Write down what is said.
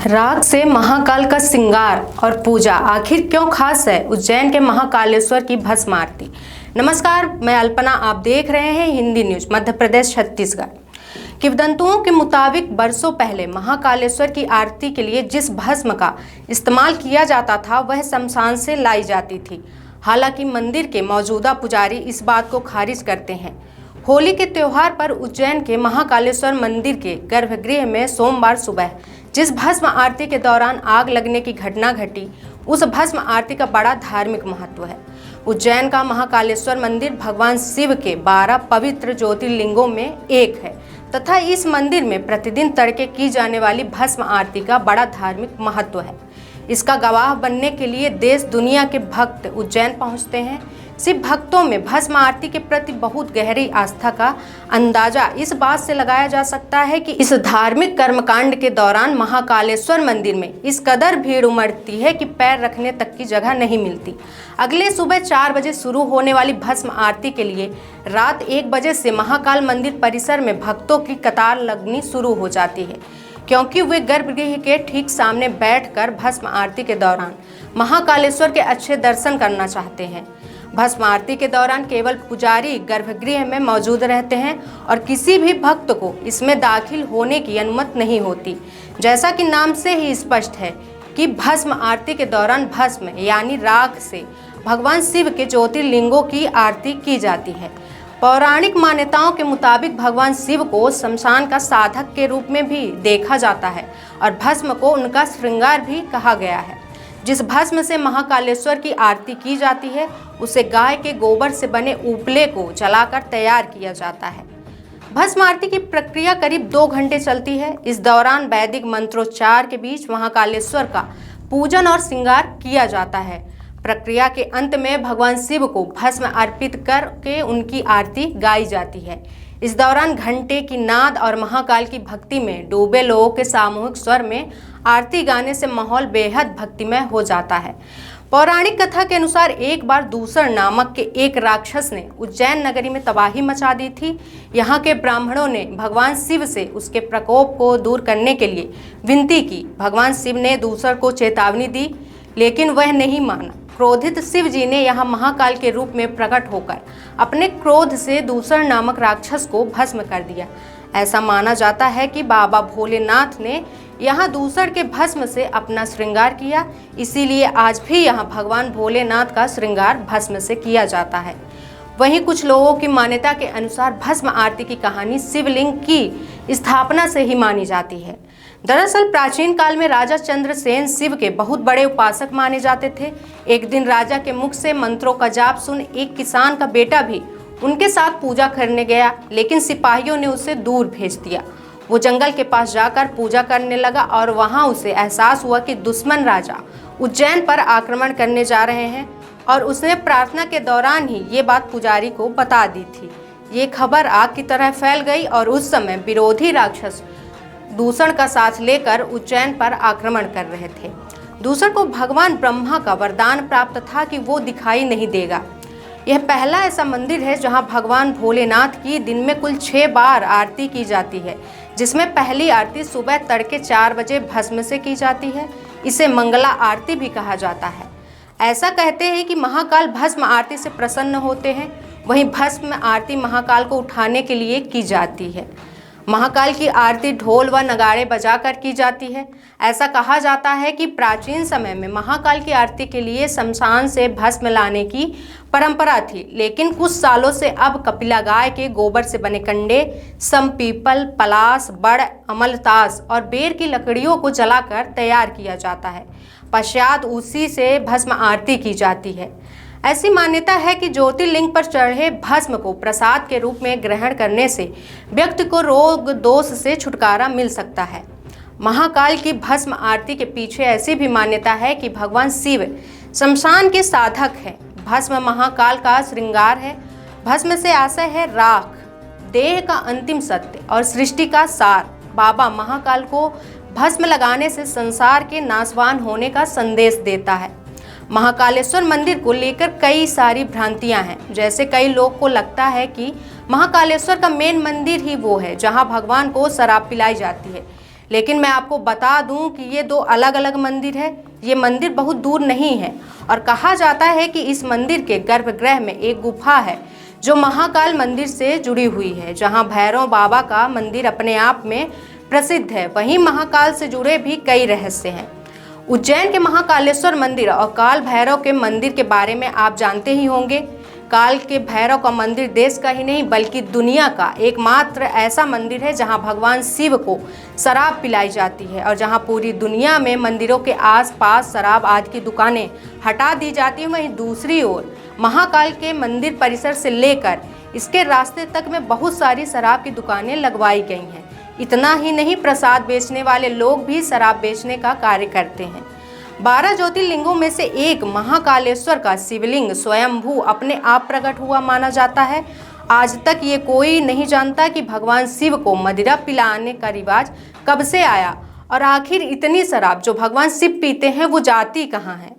राग से महाकाल का श्रृंगार और पूजा आखिर क्यों खास है? उज्जैन के महाकालेश्वर की भस्म आरती। नमस्कार, मैं अल्पना, आप देख रहे हैं हिंदी न्यूज मध्य प्रदेश छत्तीसगढ़। किंवदंतियों के मुताबिक बरसों पहले महाकालेश्वर की आरती के लिए जिस भस्म का इस्तेमाल किया जाता था वह शमशान से लाई जाती थी। हालांकि मंदिर के मौजूदा पुजारी इस बात को खारिज करते हैं। होली के त्योहार पर उज्जैन के महाकालेश्वर मंदिर के गर्भगृह में सोमवार सुबह जिस भस्म आरती के दौरान आग लगने की घटना घटी, उस भस्म आरती का बड़ा धार्मिक महत्व है। उज्जैन का महाकालेश्वर मंदिर भगवान शिव के 12 पवित्र ज्योतिर्लिंगों में एक है तथा इस मंदिर में प्रतिदिन तड़के की जाने वाली भस्म आरती का बड़ा धार्मिक महत्व है। इसका गवाह बनने के लिए देश दुनिया के भक्त उज्जैन पहुंचते हैं। शिव भक्तों में भस्म आरती के प्रति बहुत गहरी आस्था का अंदाजा इस बात से लगाया जा सकता है कि इस धार्मिक कर्मकांड के दौरान महाकालेश्वर मंदिर में इस कदर भीड़ उमड़ती है कि पैर रखने तक की जगह नहीं मिलती। अगले सुबह 4 बजे शुरू होने वाली भस्म आरती के लिए रात 1 बजे से महाकाल मंदिर परिसर में भक्तों की कतार लगनी शुरू हो जाती है, क्योंकि वे गर्भगृह के ठीक सामने बैठकर भस्म आरती के दौरान महाकालेश्वर के अच्छे दर्शन करना चाहते हैं। भस्म आरती के दौरान केवल पुजारी गर्भगृह में मौजूद रहते हैं और किसी भी भक्त को इसमें दाखिल होने की अनुमति नहीं होती। जैसा कि नाम से ही स्पष्ट है कि भस्म आरती के दौरान भस्म यानी राख से भगवान शिव के ज्योतिर्लिंगों की आरती की जाती है। पौराणिक मान्यताओं के मुताबिक भगवान शिव को शमशान का साधक के रूप में भी देखा जाता है और भस्म को उनका श्रृंगार भी कहा गया है। जिस भस्म से महाकालेश्वर की आरती की जाती है उसे गाय के गोबर से बने उपले को जलाकर तैयार किया जाता है। भस्म आरती की प्रक्रिया करीब 2 घंटे चलती है। इस दौरान वैदिक मंत्रोच्चार के बीच महाकालेश्वर का पूजन और श्रृंगार किया जाता है। प्रक्रिया के अंत में भगवान शिव को भस्म अर्पित करके उनकी आरती गाई जाती है। इस दौरान घंटे की नाद और महाकाल की भक्ति में डूबे लोगों के सामूहिक स्वर में आरती गाने से माहौल बेहद भक्तिमय हो जाता है। पौराणिक कथा के अनुसार एक बार दूसर नामक के एक राक्षस ने उज्जैन नगरी में तबाही मचा दी थी। यहाँ के ब्राह्मणों ने भगवान शिव से उसके प्रकोप को दूर करने के लिए विनती की। भगवान शिव ने दूसर को चेतावनी दी, लेकिन वह नहीं माना। क्रोधित शिव जी ने यहाँ महाकाल के रूप में प्रकट होकर अपने क्रोध से दूसर नामक राक्षस को भस्म कर दिया। ऐसा माना जाता है कि बाबा भोलेनाथ ने यहाँ दूसर के भस्म से अपना श्रृंगार किया, इसीलिए आज भी यहाँ भगवान भोलेनाथ का श्रृंगार भस्म से किया जाता है। वहीं कुछ लोगों की मान्यता के अनुसार भस्म आरती की कहानी शिवलिंग की स्थापना से ही मानी जाती है। दरअसल प्राचीन काल में राजा चंद्रसेन शिव के बहुत बड़े उपासक माने जाते थे। एक दिन राजा के मुख से मंत्रों का जाप सुन एक किसान का बेटा भी उनके साथ पूजा करने गया, लेकिन सिपाहियों ने उसे दूर भेज दिया। वो जंगल के पास जाकर पूजा करने लगा और वहां उसे एहसास हुआ कि दुश्मन राजा उज्जैन पर आक्रमण करने जा रहे हैं और उसने प्रार्थना के दौरान ही ये बात पुजारी को बता दी थी। ये खबर आग की तरह फैल गई और उस समय विरोधी राक्षस दूषण का साथ लेकर उज्जैन पर आक्रमण कर रहे थे। दूषण को भगवान ब्रह्मा का वरदान प्राप्त था कि वो दिखाई नहीं देगा। यह पहला ऐसा मंदिर है जहां भगवान भोलेनाथ की दिन में कुल 6 बार आरती की जाती है, जिसमें पहली आरती सुबह तड़के 4 बजे भस्म से की जाती है। इसे मंगला आरती भी कहा जाता है। ऐसा कहते हैं कि महाकाल भस्म आरती से प्रसन्न होते हैं। वहीं भस्म आरती महाकाल को उठाने के लिए की जाती है। महाकाल की आरती ढोल व नगाड़े बजाकर की जाती है। ऐसा कहा जाता है कि प्राचीन समय में महाकाल की आरती के लिए शमशान से भस्म लाने की परंपरा थी, लेकिन कुछ सालों से अब कपिला गाय के गोबर से बने कंडे, सम पीपल, पलास, बड़, अमलतास और बेर की लकड़ियों को जलाकर तैयार किया जाता है। पश्चात उसी से भस्म आरती की जाती है। ऐसी मान्यता है कि ज्योतिर्लिंग पर चढ़े भस्म को प्रसाद के रूप में ग्रहण करने से व्यक्ति को रोग दोष से छुटकारा मिल सकता है। महाकाल की भस्म आरती के पीछे ऐसी भी मान्यता है कि भगवान शिव शमशान के साधक हैं। भस्म महाकाल का श्रृंगार है। भस्म से आशय है राख, देह का अंतिम सत्य और सृष्टि का सार। बाबा महाकाल को भस्म लगाने से संसार के नाशवान होने का संदेश देता है। महाकालेश्वर मंदिर को लेकर कई सारी भ्रांतियां हैं। जैसे कई लोग को लगता है कि महाकालेश्वर का मेन मंदिर ही वो है जहां भगवान को शराब पिलाई जाती है, लेकिन मैं आपको बता दूं कि ये दो अलग अलग मंदिर है। ये मंदिर बहुत दूर नहीं है और कहा जाता है कि इस मंदिर के गर्भगृह में एक गुफा है जो महाकाल मंदिर से जुड़ी हुई है, जहां भैरव बाबा का मंदिर अपने आप में प्रसिद्ध है। वहीं महाकाल से जुड़े भी कई रहस्य हैं। उज्जैन के महाकालेश्वर मंदिर और काल भैरव के मंदिर के बारे में आप जानते ही होंगे। काल के भैरव का मंदिर देश का ही नहीं बल्कि दुनिया का एकमात्र ऐसा मंदिर है जहां भगवान शिव को शराब पिलाई जाती है और जहां पूरी दुनिया में मंदिरों के आसपास शराब आदि की दुकानें हटा दी जाती हैं। वहीं दूसरी ओर महाकाल के मंदिर परिसर से लेकर इसके रास्ते तक में बहुत सारी शराब की दुकानें लगवाई गई हैं। इतना ही नहीं, प्रसाद बेचने वाले लोग भी शराब बेचने का कार्य करते हैं। 12 ज्योतिर्लिंगों में से एक महाकालेश्वर का शिवलिंग स्वयंभू अपने आप प्रकट हुआ माना जाता है। आज तक ये कोई नहीं जानता कि भगवान शिव को मदिरा पिलाने का रिवाज कब से आया और आखिर इतनी शराब जो भगवान शिव पीते हैं वो जाती कहाँ है।